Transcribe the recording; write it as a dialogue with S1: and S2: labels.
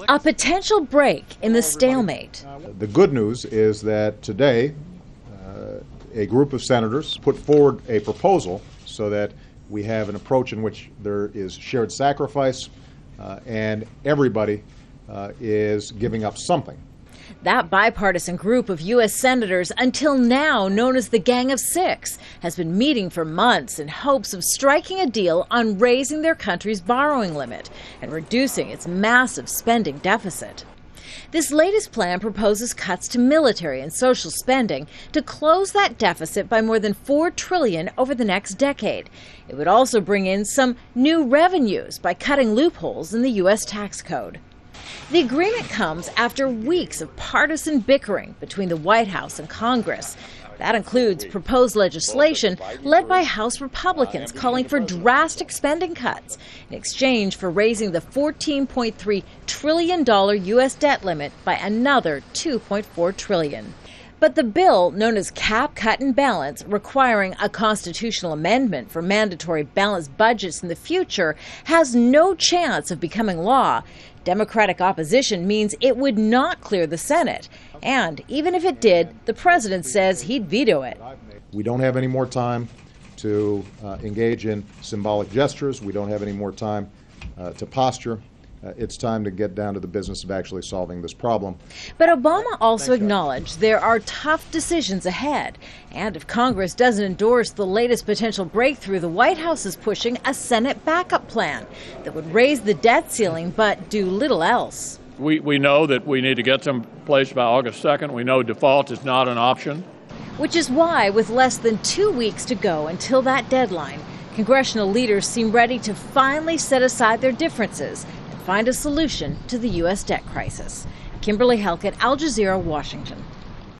S1: A potential break in the stalemate.
S2: The good news is that today a group of senators put forward a proposal so that we have an approach in which there is shared sacrifice and everybody is giving up something.
S1: That bipartisan group of U.S. senators, until now known as the Gang of Six, has been meeting for months in hopes of striking a deal on raising their country's borrowing limit and reducing its massive spending deficit. This latest plan proposes cuts to military and social spending to close that deficit by more than $4 trillion over the next decade. It would also bring in some new revenues by cutting loopholes in the U.S. tax code. The agreement comes after weeks of partisan bickering between the White House and Congress. That includes proposed legislation led by House Republicans calling for drastic spending cuts in exchange for raising the $14.3 trillion U.S. debt limit by another $2.4 trillion. But the bill, known as Cap, Cut, and Balance, requiring a constitutional amendment for mandatory balanced budgets in the future, has no chance of becoming law. Democratic opposition means it would not clear the Senate. And even if it did, the president says he'd veto it.
S2: We don't have any more time to engage in symbolic gestures. We don't have any more time to posture. It's time to get down to the business of actually solving this problem.
S1: But Obama also acknowledged there are tough decisions ahead. And if Congress doesn't endorse the latest potential breakthrough, the White House is pushing a Senate backup plan that would raise the debt ceiling but do little else.
S3: We know that we need to get some place by August 2nd. We know default is not an option.
S1: Which is why, with less than 2 weeks to go until that deadline, congressional leaders seem ready to finally set aside their differences and find a solution to the U.S. debt crisis. Kimberley Halkett, Al Jazeera, Washington.